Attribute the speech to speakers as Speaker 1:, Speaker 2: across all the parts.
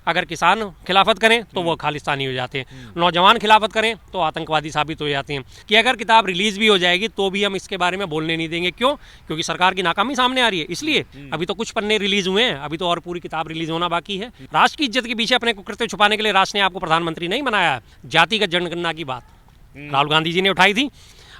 Speaker 1: अगर किसान खिलाफत करें तो वो खालिस्तानी हो जाते हैं, नौजवान खिलाफत करें तो आतंकवादी साबित हो जाते हैं। कि अगर किताब रिलीज भी हो जाएगी तो भी हम इसके बारे में बोलने नहीं देंगे। क्यों? क्योंकि सरकार की नाकामी सामने आ रही है, इसलिए अभी तो कुछ पन्ने रिलीज हुए हैं, अभी तो और पूरी किताब रिलीज होना बाकी है। राष्ट्र की इज्जत के पीछे अपने कुकृत्य छुपाने के लिए राष्ट्र ने आपको प्रधानमंत्री नहीं बनाया। जातिगत जनगणना की बात राहुल गांधी जी ने उठाई थी।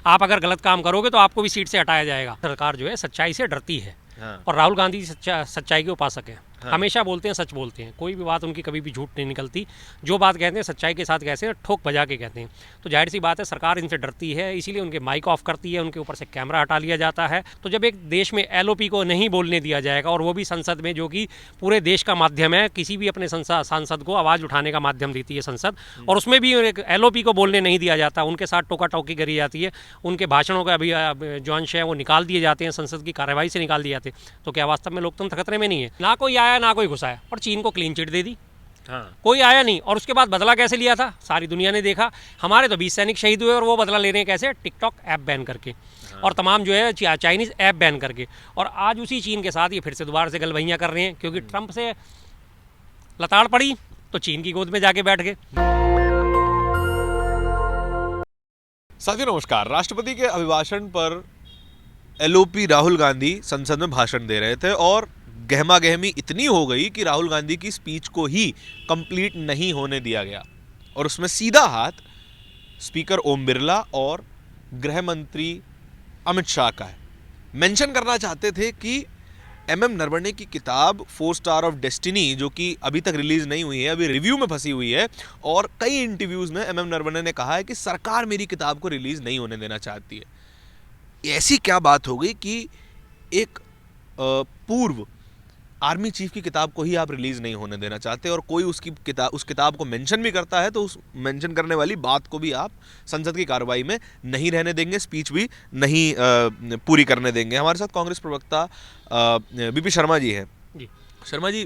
Speaker 1: आप अगर गलत काम करोगे तो आपको भी सीट से हटाया जाएगा। सरकार जो है सच्चाई से डरती है। हाँ। और राहुल गांधी सच्चाई के उपासक है। हाँ। हमेशा बोलते हैं, सच बोलते हैं, कोई भी बात उनकी कभी भी झूठ नहीं निकलती। जो बात कहते हैं सच्चाई के साथ कहते हैं, ठोक बजा के कहते हैं। तो जाहिर सी बात है सरकार इनसे डरती है, इसीलिए उनके माइक ऑफ करती है, उनके ऊपर से कैमरा हटा लिया जाता है। तो जब एक देश में एलओपी को नहीं बोलने दिया जाएगा, और वो भी संसद में, जो कि पूरे देश का माध्यम है, किसी भी अपने सांसद को आवाज़ उठाने का माध्यम देती है संसद, और उसमें भी एलओपी को बोलने नहीं दिया जाता, उनके साथ टोका टोकी करी जाती है, उनके भाषणों का अभी जो अंश है वो निकाल दिए जाते हैं, संसद की कार्यवाही से निकाल दिए जाते हैं। तो क्या वास्तव में लोकतंत्र खतरे में नहीं है? ना कोई आया ना कोई घुसा है, और चीन को क्लीन चिट दे दी। हाँ। कोई आया नहीं, और उसके बाद बदला कैसे लिया था सारी दुनिया ने देखा। हमारे तो 20 सैनिक शहीद हुए, और वो बदला ले रहे हैं कैसे? टिकटॉक ऐप बैन करके। हाँ। और तमाम जो है चाइनीज ऐप बैन करके। और आज उसी चीन के साथ ये फिर से दोबारा से गलबहियाँ कर रहे हैं, क्योंकि ट्रंप से लताड़ पड़ी तो चीन की गोद में जाके बैठ गए।
Speaker 2: साथियों नमस्कार। राष्ट्रपति के अभिभाषण पर एलओपी राहुल गांधी संसद में भाषण दे रहे थे, और गहमा गहमी इतनी हो गई कि राहुल गांधी की स्पीच को ही कंप्लीट नहीं होने दिया गया, और उसमें सीधा हाथ स्पीकर ओम बिरला और गृह मंत्री अमित शाह का है। मेंशन करना चाहते थे कि एमएम नरवणे की किताब 4 स्टार ऑफ डेस्टिनी, जो कि अभी तक रिलीज नहीं हुई है, अभी रिव्यू में फंसी हुई है, और कई इंटरव्यूज में एमएम नरवणे ने कहा है कि सरकार मेरी किताब को रिलीज नहीं होने देना चाहती है। ऐसी क्या बात हो गई कि एक पूर्व आर्मी चीफ की किताब को ही आप रिलीज नहीं होने देना चाहते, और कोई उस किताब को मेंशन भी करता है तो उस मेंशन करने वाली बात को भी आप संसद की कार्रवाई में नहीं रहने देंगे, स्पीच भी नहीं पूरी करने देंगे। हमारे साथ कांग्रेस प्रवक्ता बीपी शर्मा जी हैं। शर्मा जी,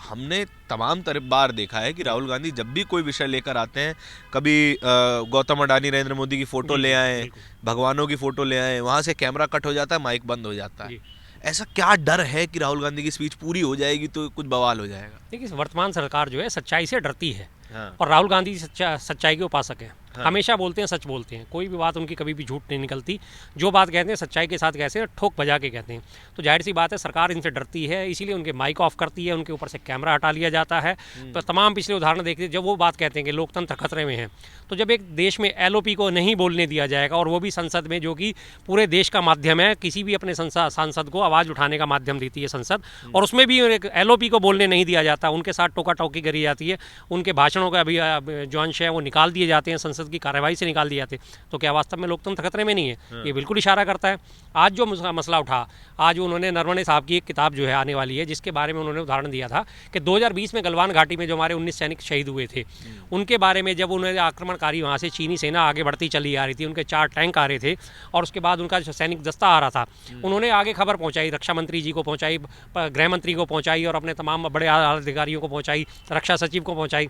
Speaker 2: हमने तमाम बार देखा है कि राहुल गांधी जब भी कोई विषय लेकर आते हैं, कभी गौतम अडानी नरेंद्र मोदी की फोटो ले आए, भगवानों की फोटो ले आए, वहां से कैमरा कट हो जाता है, माइक बंद हो जाता है। ऐसा क्या डर है कि राहुल गांधी की स्पीच पूरी हो जाएगी तो कुछ बवाल हो जाएगा?
Speaker 1: देखिए, वर्तमान सरकार जो है सच्चाई से डरती है।
Speaker 2: हाँ।
Speaker 1: और राहुल गांधी सच्चाई के उपासक है। हाँ। हमेशा बोलते हैं, सच बोलते हैं, कोई भी बात उनकी कभी भी झूठ नहीं निकलती। जो बात कहते हैं सच्चाई के साथ कहते हैं, ठोक बजा के कहते हैं। तो जाहिर सी बात है सरकार इनसे डरती है, इसीलिए उनके माइक ऑफ करती है, उनके ऊपर से कैमरा हटा लिया जाता है। तो तमाम पिछले उदाहरण देखते, जब वो बात कहते हैं कि लोकतंत्र खतरे में है, तो जब एक देश में एलओपी को नहीं बोलने दिया जाएगा, और वो भी संसद में, जो कि पूरे देश का माध्यम है, किसी भी अपने सांसद को आवाज़ उठाने का माध्यम देती है संसद, और उसमें भी एलओपी को बोलने नहीं दिया जाता, उनके साथ टोका टोकी करी जाती है, उनके भाषणों का अभी जो अंश है वो निकाल दिए जाते हैं, संसद की कार्यवाही से निकाल दिए जाते हैं। तो क्या वास्तव में लोकतंत्र खतरे में नहीं है? हाँ। ये बिल्कुल इशारा करता है। आज जो मसला उठा, आज उन्होंने नरवणे साहब की एक किताब जो है आने वाली है, जिसके बारे में उन्होंने उदाहरण दिया था कि 2020 में गलवान घाटी में जो हमारे 19 सैनिक शहीद हुए थे, उनके बारे में जब उन्होंने आक्रमणकारी वहाँ से चीनी सेना आगे बढ़ती चली आ रही थी, उनके 4 टैंक आ रहे थे, और उसके बाद उनका जो सैनिक दस्ता आ रहा था, उन्होंने आगे खबर पहुँचाई, रक्षा मंत्री जी को पहुँचाई, गृह मंत्री को पहुँचाई, और अपने तमाम बड़े अधिकारियों को पहुँचाई, रक्षा सचिव को पहुँचाई।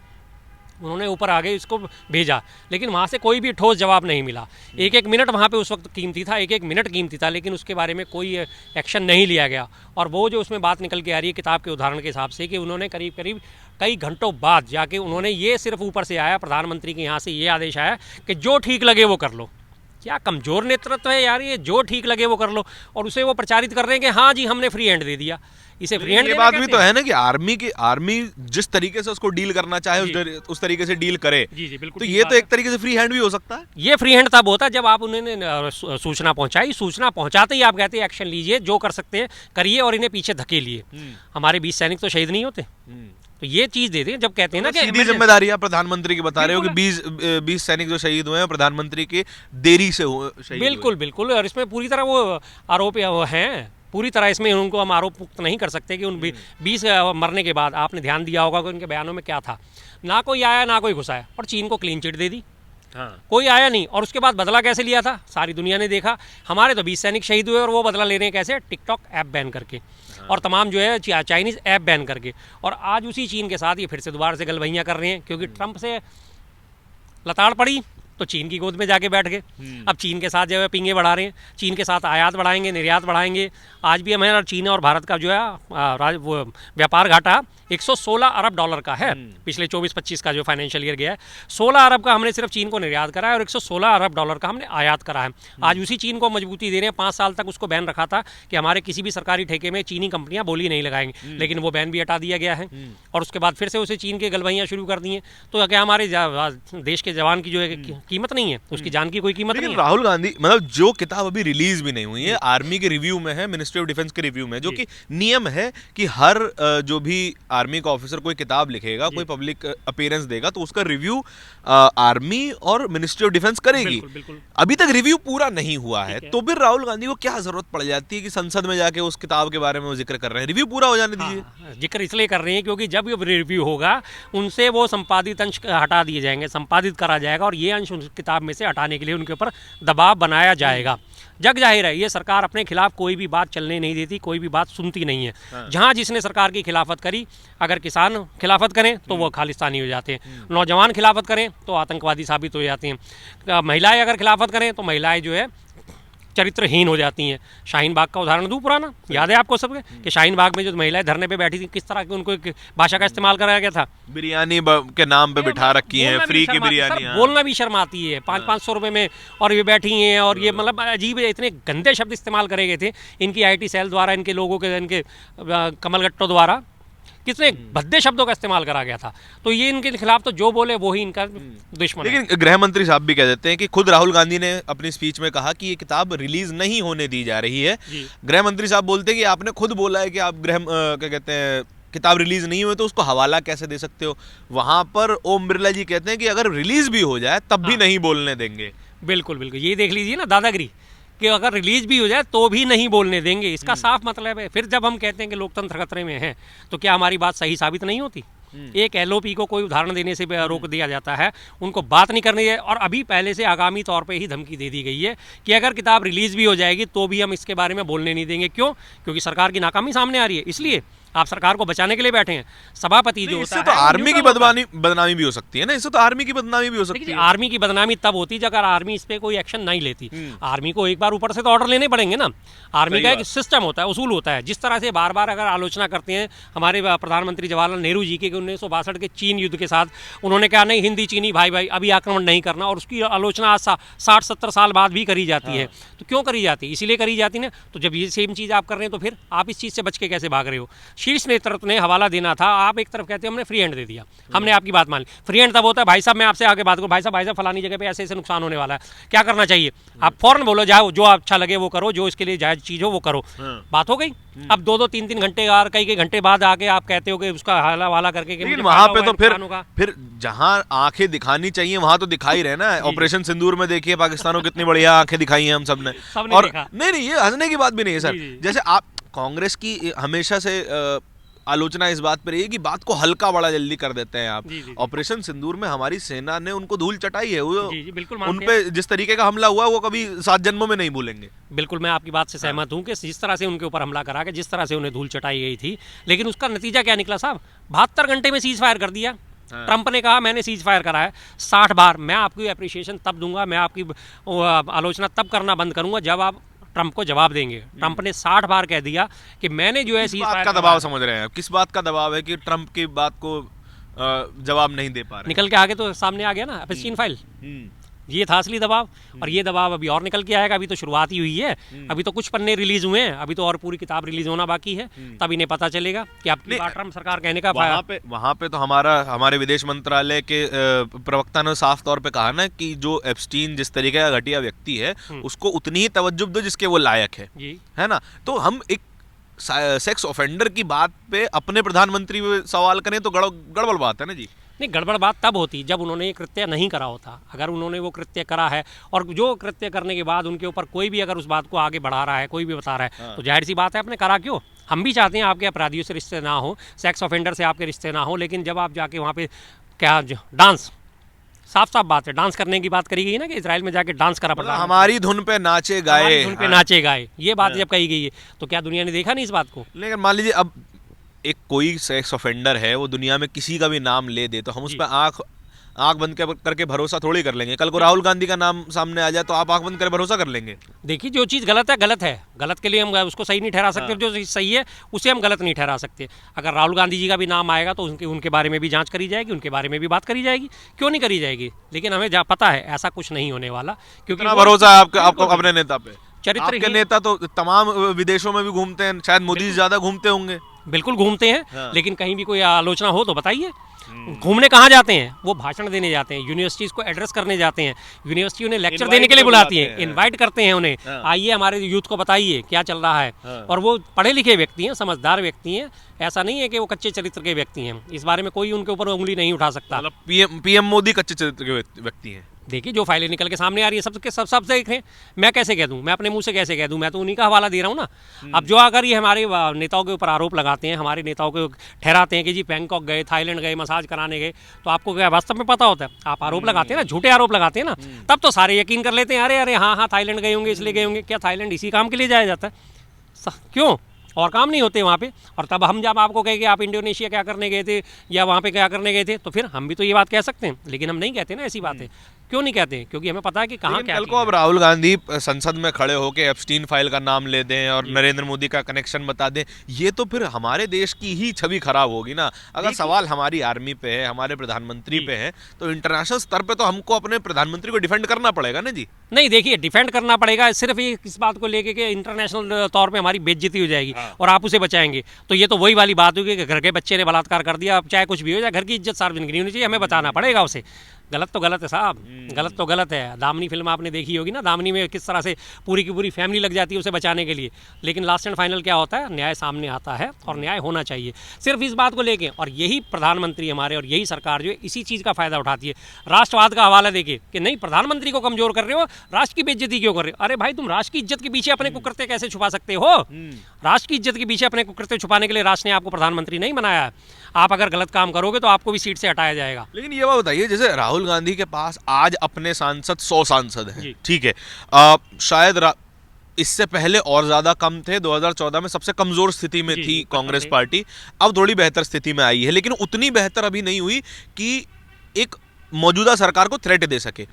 Speaker 1: उन्होंने ऊपर आगे इसको भेजा, लेकिन वहाँ से कोई भी ठोस जवाब नहीं मिला। एक एक मिनट वहाँ पे उस वक्त कीमती था, एक एक मिनट कीमती था, लेकिन उसके बारे में कोई एक्शन नहीं लिया गया। और वो जो उसमें बात निकल के आ रही है किताब के उदाहरण के हिसाब से, कि उन्होंने करीब करीब कई घंटों बाद जाके उन्होंने ये सिर्फ ऊपर से आया, प्रधानमंत्री के यहाँ से ये आदेश आया कि जो ठीक लगे वो कर लो। क्या कमज़ोर नेतृत्व है यार ये, जो ठीक लगे वो कर लो, और उसे वो प्रचारित कर रहे हैं कि हाँ जी हमने फ्री हैंड दे दिया। इसे फ्री हैंड,
Speaker 2: ये बात भी तो है ना कि आर्मी जिस तरीके से उसको डील करना चाहे उस तरीके से डील करे।
Speaker 1: जी जी बिल्कुल।
Speaker 2: तो ये तो एक तरीके से फ्री हैंड भी हो सकता है।
Speaker 1: ये फ्री हैंड तब होता है जब आप उन्होंने सूचना पहुंचाई, सूचना पहुंचाते ही आप कहते हैं एक्शन लीजिए, जो कर सकते हैं करिए, और इन्हें पीछे धकेलिए। हमारे 20 सैनिक तो शहीद नहीं होते। तो ये चीज दे दें, जब कहते हैं ना कि
Speaker 2: सीधी जिम्मेदारी आप प्रधानमंत्री की बता रहे हो कि 20 सैनिक जो शहीद हुए हैं प्रधानमंत्री के देरी से शहीद।
Speaker 1: बिल्कुल बिल्कुल। और इसमें पूरी तरह वो आरोप हैं, पूरी तरह इसमें उनको हम आरोप मुक्त नहीं कर सकते कि उन 20 मरने के बाद आपने ध्यान दिया होगा कि उनके बयानों में क्या था। ना कोई आया ना कोई घुसा है, और चीन को क्लीन चिट दे दी। हाँ। कोई आया नहीं, और उसके बाद बदला कैसे लिया था सारी दुनिया ने देखा। हमारे तो 20 सैनिक शहीद हुए, और वो बदला ले रहे हैं कैसे? टिकटॉक ऐप बैन करके। हाँ। और तमाम जो है चाइनीज ऐप बैन करके। और आज उसी चीन के साथ ये फिर से दोबारा से गलबहियाँ कर रहे हैं, क्योंकि ट्रंप से लताड़ पड़ी तो चीन की गोद में जाके बैठ गए। अब चीन के साथ जो है पिंगे बढ़ा रहे हैं, चीन के साथ आयात बढ़ाएंगे, निर्यात बढ़ाएंगे। आज भी हमारा चीन और भारत का जो है वो व्यापार घाटा 116 अरब डॉलर का है पिछले 24-25 का जो फाइनेंशियल ईयर गया है। 16 अरब का हमने सिर्फ चीन को निर्यात करा है और 116 अरब डॉलर का हमने आयात करा है। आज उसी चीन को मजबूती दे रहे हैं। 5 साल तक उसको बैन रखा था कि हमारे किसी भी सरकारी ठेके में चीनी कंपनियां बोली नहीं लगाएंगी, लेकिन वो बैन भी हटा दिया गया है और उसके बाद फिर से उसे चीन के गलबहियाँ शुरू कर दी हैं। तो क्या हमारे देश के जवान की जो है कीमत नहीं है, उसकी जान की कोई कीमत नहीं है।
Speaker 2: राहुल गांधी मतलब जो किताब अभी रिलीज भी नहीं हुई है, आर्मी के रिव्यू में है, मिनिस्ट्री ऑफ डिफेंस के रिव्यू में, जो कि नियम है कि हर जो भी आर्मी का ऑफिसर कोई किताब लिखेगा, कोई पब्लिक अपीयरेंस देगा, तो उसका रिव्यू आर्मी और मिनिस्ट्री ऑफ डिफेंस करेगी।
Speaker 1: बिल्कुल, बिल्कुल।
Speaker 2: अभी तक रिव्यू पूरा नहीं हुआ है, तो फिर राहुल गांधी को क्या जरूरत पड़ जाती है कि संसद में जाके उस किताब के बारे में वो जिक्र कर रहे हैं? रिव्यू पूरा हो जाने दीजिए।
Speaker 1: जिक्र इसलिए कर रहे हैं क्योंकि जब ये रिव्यू होगा उनसे वो संपादित अंश हटा दिए जाएंगे, संपादित करा जाएगा और ये अंश उस किताब में से हटाने के लिए उनके ऊपर दबाव बनाया जाएगा। जग जाहिर है ये सरकार अपने खिलाफ कोई भी बात चलने नहीं देती, कोई भी बात सुनती नहीं है। जहां जिसने सरकार की खिलाफत करी, अगर किसान खिलाफत करें तो वो खालिस्तानी हो जाते हैं, नौजवान खिलाफत करें तो आतंकवादी साबित हो जाते हैं, महिलाएं अगर खिलाफत करें तो महिलाएं जो है चरित्रहीन हो जाती हैं। शाहीन बाग का उदाहरण दूं पुराना, याद है आपको सबके कि शाहीन बाग में जो महिलाएं धरने पे बैठी थी, किस तरह की उनको एक भाषा का इस्तेमाल कराया गया था।
Speaker 2: बिरयानी के नाम पे बिठा रखी है, फ्री की बिरयानी।
Speaker 1: बोलना भी शर्म आती है 500-500 रुपए में, और ये बैठी हैं और ये मतलब अजीब इतने गंदे शब्द इस्तेमाल करे गए थे इनकी IT सेल द्वारा, इनके लोगों के, इनके कमलगट्टों द्वारा कितने भद्दे शब्दों का इस्तेमाल करा गया था। तो ये इनके खिलाफ तो जो बोले वो ही इनका दुश्मन है।
Speaker 2: लेकिन गृह मंत्री साहब भी कह देते हैं कि खुद राहुल गांधी ने अपनी स्पीच में कहा कि ये किताब रिलीज नहीं होने दी जा रही है। गृह मंत्री साहब बोलते हैं कि आपने खुद बोला है कि आप क्या कहते हैं किताब रिलीज नहीं हुई तो उसको हवाला कैसे दे सकते हो। वहां पर ओम बिरला जी कहते हैं कि अगर रिलीज भी हो जाए तब भी नहीं बोलने देंगे।
Speaker 1: बिल्कुल बिल्कुल, ये देख लीजिए ना दादागिरी कि अगर रिलीज भी हो जाए तो भी नहीं बोलने देंगे। इसका साफ मतलब है, फिर जब हम कहते हैं कि लोकतंत्र खतरे में है तो क्या हमारी बात सही साबित नहीं होती? एक LOP को कोई उदाहरण देने से रोक दिया जाता है, उनको बात नहीं करनी है, और अभी पहले से आगामी तौर पे ही धमकी दे दी गई है कि अगर किताब रिलीज भी हो जाएगी तो भी हम इसके बारे में बोलने नहीं देंगे। क्यों? क्योंकि सरकार की नाकामी सामने आ रही है, इसलिए आप सरकार को बचाने के लिए बैठे हैं। सभापति जो होता है,
Speaker 2: तो आर्मी की बदनामी भी हो सकती है ना, इससे तो आर्मी की बदनामी भी हो सकती है।
Speaker 1: आर्मी की बदनामी तब होती है अगर आर्मी इस पे कोई एक्शन नहीं लेती। आर्मी को एक बार ऊपर से तो ऑर्डर लेने पड़ेंगे ना। आर्मी का एक सिस्टम होता है, उसूल होता है। जिस तरह से बार बार अगर आलोचना करते हैं हमारे प्रधानमंत्री जवाहरलाल नेहरू जी के 1962 के चीन युद्ध के साथ, उन्होंने कहा नहीं हिंदी चीनी भाई भाई अभी आक्रमण नहीं करना, और उसकी आलोचना आज 60-70 साल बाद भी करी जाती है। तो क्यों करी जाती है? इसीलिए करी जाती है। तो जब ये सेम चीज़ आप कर रहे हैं तो फिर आप इस चीज़ से बच के कैसे भाग रहे हो? शीर्ष नेतृत्व ने हवाला देना था, आप एक तरफ कहते हैं हमने फ्री हैंड दे दिया, हमने आपकी बात मान ली। फ्री हैंड तब होता है भाई साहब मैं आपसे आगे बात करूँ, भाई साहब फलानी जगह पे ऐसे ऐसे नुकसान होने वाला है, क्या करना चाहिए? आप फौरन बोलो, जाओ जो अच्छा लगे वो करो, जो इसके लिए जायज चीज हो वो करो। बात हो गई। अब 2-2, 3-3 घंटे और कई घंटे बाद आके आप कहते हो कि उसका हवाला करके कि
Speaker 2: वहां पे तो फिर जहां आंखें दिखानी चाहिए वहां तो दिखाई रहे ना। ऑपरेशन सिंदूर में देखिए पाकिस्तान को कितनी बढ़िया आंखें दिखाई हैं हम सबने। और नहीं ये हंसने की बात भी नहीं है सर। जैसे आप कांग्रेस की हमेशा से आलोचना इस बात पर रही है कि बात को हल्का बड़ा जल्दी कर देते हैं आप। ऑपरेशन सिंदूर में हमारी सेना ने उनको धूल चटाई है, वो उन पे जिस तरीके का हमला हुआ वो कभी 7 जन्मों में नहीं भूलेंगे।
Speaker 1: बिल्कुल मैं आपकी बात से सहमत हूं कि जिस तरह से उनके ऊपर हमला करा के जिस तरह से उन्हें धूल चटाई गई थी, लेकिन उसका नतीजा क्या निकला साहब? 72 घंटे में सीज फायर कर दिया। ट्रंप ने कहा मैंने सीज फायर करा है 60 बार। मैं आपकी अप्रिशिएशन तब दूंगा, मैं आपकी आलोचना तब करना बंद करूंगा जब आप ट्रंप को जवाब देंगे। ट्रंप ने 60 बार कह दिया कि मैंने जो है
Speaker 2: सीज फायर का दबाव समझ रहे हैं। किस बात का दबाव है कि ट्रंप की बात को जवाब नहीं दे पा रहे?
Speaker 1: निकल के आगे तो सामने आ गया ना एप्स्टीन फाइल, ये था असली दबाव। और ये दबाव अभी और निकल के आएगा। अभी तो शुरुआत ही हुई है, अभी तो कुछ पन्ने रिलीज हुए हैं, अभी तो और पूरी किताब रिलीज होना बाकी है। तब इन्हें पता चलेगा कि अब ट्रंप सरकार कहने का
Speaker 2: वहां पे तो हमारे विदेश मंत्रालय के प्रवक्ता ने साफ तौर पे कहा ना कि जो एप्स्टीन जिस तरीके का घटिया व्यक्ति है उसको उतनी ही तवज्जो दो जिसके वो लायक है ना। तो हम एक सेक्स ऑफेंडर की बात पे अपने प्रधानमंत्री सवाल करें तो गड़बड़ बात है ना जी।
Speaker 1: नहीं, गड़बड़ बात तब होती जब उन्होंने ये कृत्य नहीं करा होता। अगर उन्होंने वो कृत्य करा है और जो कृत्य करने के बाद उनके ऊपर कोई भी अगर उस बात को आगे बढ़ा रहा है, कोई भी बता रहा है, तो जाहिर सी बात है आपने करा क्यों? हम भी चाहते हैं आपके अपराधियों से रिश्ते ना हो, सेक्स ऑफेंडर से आपके रिश्ते ना हो, लेकिन जब आप जाके वहाँ पे क्या डांस, साफ साफ बात है डांस करने की बात करी गई ना कि इजराइल में जाके डांस करा पड़ा,
Speaker 2: हमारी धुन पे नाचे गाए,
Speaker 1: धुन पे नाचे गाए, ये बात जब कही गई है तो क्या दुनिया ने देखा नहीं इस बात को?
Speaker 2: लेकिन मान लीजिए अब एक कोई सेक्स ऑफेंडर है वो दुनिया में किसी का भी नाम ले दे तो हम उस पर आंख बंद करके भरोसा थोड़ी कर लेंगे। कल को राहुल गांधी का नाम सामने आ जाए तो आप आंख बंद कर भरोसा कर लेंगे?
Speaker 1: देखिए, जो चीज़ गलत है गलत है, गलत के लिए हम उसको सही नहीं ठहरा सकते, जो चीज़ सही है उसे हम गलत नहीं ठहरा सकते। अगर राहुल गांधी जी का भी नाम आएगा तो उनके बारे में भी जांच करी जाएगी, उनके बारे में भी बात करी जाएगी, क्यों नहीं करी जाएगी। लेकिन हमें पता है ऐसा कुछ नहीं होने वाला, क्योंकि
Speaker 2: भरोसा है आपको अपने नेता पे?
Speaker 1: चरित्र
Speaker 2: आपके नेता तो तमाम विदेशों में भी घूमते हैं, शायद मोदी जी ज्यादा घूमते होंगे।
Speaker 1: बिल्कुल घूमते हैं, लेकिन कहीं भी कोई आलोचना हो तो बताइए। घूमने कहाँ जाते हैं? वो भाषण देने जाते हैं, यूनिवर्सिटीज को एड्रेस करने जाते हैं, यूनिवर्सिटी उन्हें लेक्चर देने के लिए बुलाती है, इनवाइट करते हैं उन्हें, आइए हमारे यूथ को बताइए क्या चल रहा है। और वो पढ़े लिखे व्यक्ति हैं, समझदार व्यक्ति हैं, ऐसा नहीं है कि वो कच्चे चरित्र के व्यक्ति हैं। इस बारे में कोई उनके ऊपर उंगली नहीं उठा सकता।
Speaker 2: पीएम मोदी कच्चे चरित्र के व्यक्ति हैं।
Speaker 1: देखिए, जो फाइलें निकल के सामने आ रही है सब देख रहे हैं। मैं कैसे कह दूं? मैं अपने मुंह से कैसे कह दूं? मैं तो उन्हीं का हवाला दे रहा हूं ना। अब जो अगर ये हमारे नेताओं के ऊपर आरोप लगाते हैं, हमारे नेताओं को ठहराते हैं कि जी बैंकॉक गए, थाईलैंड गए, मसाज कराने गए, तो आपको क्या वास्तव में पता होता है? आप आरोप लगाते हैं ना, झूठे आरोप लगाते हैं ना, तब तो सारे यकीन कर लेते हैं, अरे अरे हाँ थाईलैंड गए होंगे इसलिए गए होंगे। क्या थाईलैंड इसी काम के लिए जाया जाता है? क्यों? और काम नहीं होते वहाँ पे। और तब हम जब आपको कहें कि आप इंडोनेशिया क्या करने गए थे या वहाँ पे क्या करने गए थे, तो फिर हम भी तो ये बात कह सकते हैं, लेकिन हम नहीं कहते ना ऐसी बातें। क्यों नहीं कहते? क्योंकि हमें पता है कि कहाँ क्या।
Speaker 2: कल को अब राहुल गांधी संसद में खड़े होकर एप्स्टीन फाइल का नाम ले दें और नरेंद्र मोदी का कनेक्शन बता दें, ये तो फिर हमारे देश की ही छवि खराब होगी ना। अगर सवाल हमारी आर्मी पे है, हमारे प्रधानमंत्री पे है, तो इंटरनेशनल स्तर पे तो हमको अपने प्रधानमंत्री को डिफेंड करना पड़ेगा ना जी।
Speaker 1: नहीं, देखिए, डिफेंड करना पड़ेगा सिर्फ इस बात को लेके कि इंटरनेशनल तौर पे हमारी बेइज्जती हो जाएगी और आप उसे बचाएंगे। तो ये तो वही वाली बात होगी कि घर के बच्चे ने बलात्कार कर दिया, अब चाहे कुछ भी हो जाए, घर की इज्जत सार्वजनिक नहीं होनी चाहिए, हमें बताना पड़ेगा उसे। गलत तो गलत है साहब, गलत तो गलत है। दामिनी फिल्म आपने देखी होगी ना, दामिनी में किस तरह से पूरी की पूरी फैमिली लग जाती है उसे बचाने के लिए, लेकिन लास्ट एंड फाइनल क्या होता है? न्याय सामने आता है और न्याय होना चाहिए सिर्फ इस बात को लेके। और यही प्रधानमंत्री हमारे और यही सरकार जो है इसी चीज़ का फायदा उठाती है। राष्ट्रवाद का हवाला देके कि नहीं, प्रधानमंत्री को कमजोर कर रहे हो, राष्ट्र की बेइज्जती क्यों कर रहे हो? अरे भाई, तुम राष्ट्र की इज्जत के पीछे अपने कुकृत्य कैसे छुपा सकते हो? राष्ट्र की इज्जत के पीछे अपने कुकृत्य छुपाने के लिए राष्ट्र ने आपको प्रधानमंत्री नहीं बनाया है। आप अगर गलत काम करोगे तो आपको भी सीट से हटाया जाएगा।
Speaker 2: लेकिन ये बात बताइए, जैसे राहुल गांधी के पास आज अपने सांसद 100 सांसद हैं, ठीक है, शायद इससे पहले और ज्यादा कम थे। 2014 में सबसे कमजोर स्थिति में थी कांग्रेस पार्टी, अब थोड़ी बेहतर स्थिति में आई है, लेकिन उतनी बेहतर अभी नहीं हुई कि एक मौजूदा सरकार को थ्रेट दे सके।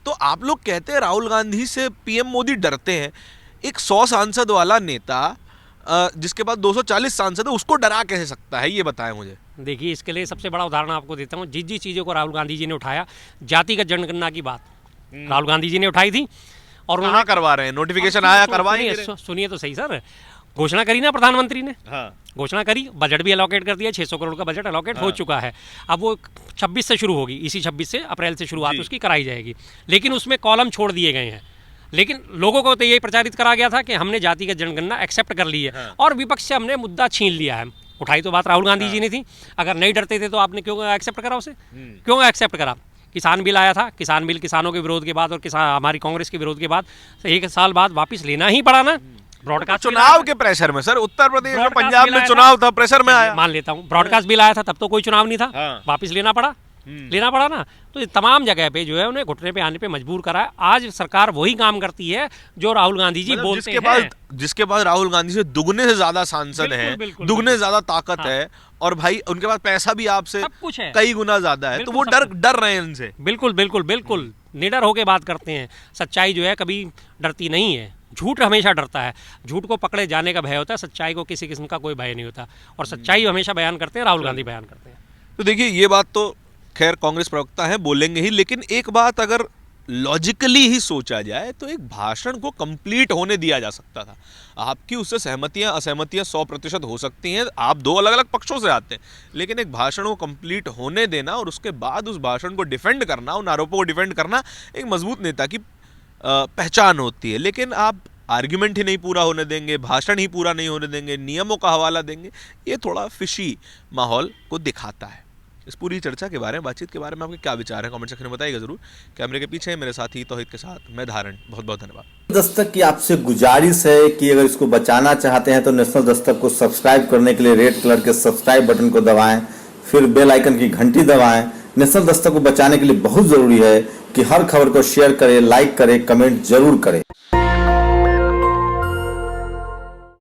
Speaker 2: तो आप लोग कहते हैं राहुल गांधी से पीएम मोदी डरते हैं। एक 100 सांसद वाला नेता जिसके बाद 240 सांसद है, उसको डरा कैसे सकता है? ये बताएं मुझे।
Speaker 1: देखिए, इसके लिए सबसे बड़ा उदाहरण आपको देता हूँ। जिस चीज़ों को राहुल गांधी जी ने उठाया, जातिगत जनगणना की बात राहुल गांधी जी ने उठाई थी, और
Speaker 2: उन्होंने करवा रहे हैं, नोटिफिकेशन आया, करवाएंगे।
Speaker 1: सुनिए तो सही सर, घोषणा करी ना प्रधानमंत्री ने, घोषणा करी, बजट भी अलॉकेट कर दिया, 600 करोड़ का बजट अलॉकेट हो चुका है। अब वो 26 से शुरू होगी, इसी 26 से अप्रैल से शुरुआत उसकी कराई जाएगी, लेकिन उसमें कॉलम छोड़ दिए गए हैं। लेकिन लोगों को तो यही प्रचारित करा गया था कि हमने जातिगत जनगणना एक्सेप्ट कर ली है, और विपक्ष से हमने मुद्दा छीन लिया है। उठाई तो बात राहुल गांधी जी ने थी। अगर नहीं डरते थे तो आपने क्यों एक्सेप्ट करा उसे? क्यों एक्सेप्ट करा? किसान बिल आया था, किसान बिल किसानों के विरोध के बाद और हमारी कांग्रेस के विरोध के बाद 1 साल बाद वापस लेना ही पड़ा ना। ब्रॉडकास्ट
Speaker 2: चुनाव के प्रेशर में सर, उत्तर प्रदेश में, पंजाब में चुनाव था, प्रेशर में आया।
Speaker 1: मान लेता हूँ, ब्रॉडकास्ट बिल आया था, तब तो कोई चुनाव नहीं था, वापस लेना पड़ा ना। तो तमाम जगह पे जो है उन्हें घुटने पे आने पे मजबूर करा है। आज सरकार वही काम करती है जो राहुल गांधी जी बोलते हैं।
Speaker 2: जिसके बाद राहुल गांधी से दुगने से ज्यादा सांसद हैं, दुगने से ज्यादा ताकत है, और भाई उनके पास पैसा भी आपसे कई गुना ज्यादा है, तो वो डर रहे हैं इनसे।
Speaker 1: बिल्कुल निडर होके बात करते हैं। सच्चाई जो है कभी डरती नहीं है, झूठ हमेशा डरता है। झूठ को पकड़े जाने का भय होता है, सच्चाई को किसी किस्म का कोई भय नहीं होता, और सच्चाई हमेशा बयान करते हैं, राहुल गांधी बयान करते हैं।
Speaker 2: तो देखिए, ये बात तो खैर कांग्रेस प्रवक्ता है, बोलेंगे ही, लेकिन एक बात अगर लॉजिकली ही सोचा जाए तो एक भाषण को कंप्लीट होने दिया जा सकता था। आपकी उससे सहमतियां असहमतियां 100% हो सकती हैं, आप दो अलग अलग पक्षों से आते हैं, लेकिन एक भाषण को कंप्लीट होने देना और उसके बाद उस भाषण को डिफेंड करना, उन आरोपों को डिफेंड करना एक मजबूत नेता की पहचान होती है। लेकिन आप आर्ग्यूमेंट ही नहीं पूरा होने देंगे, भाषण ही पूरा नहीं होने देंगे, नियमों का हवाला देंगे, ये थोड़ा फिशी माहौल को दिखाता है। इस पूरी चर्चा के बारे में, बातचीत के बारे में आपके क्या विचार हैं, कमेंट सेक्शन में बताइएगा जरूर। कैमरे के पीछे मेरे साथी तौहीद के साथ मैं धारण, बहुत बहुत धन्यवाद।
Speaker 3: दस्तक की आपसे गुजारिश है कि अगर इसको बचाना चाहते हैं तो नेशनल दस्तक को सब्सक्राइब करने के लिए रेड कलर के सब्सक्राइब बटन को दबाएं, फिर बेल आइकन की घंटी दबाएं। नेशनल दस्तक को बचाने के लिए बहुत जरूरी है कि हर खबर को शेयर करें, लाइक करें, कमेंट जरूर करें।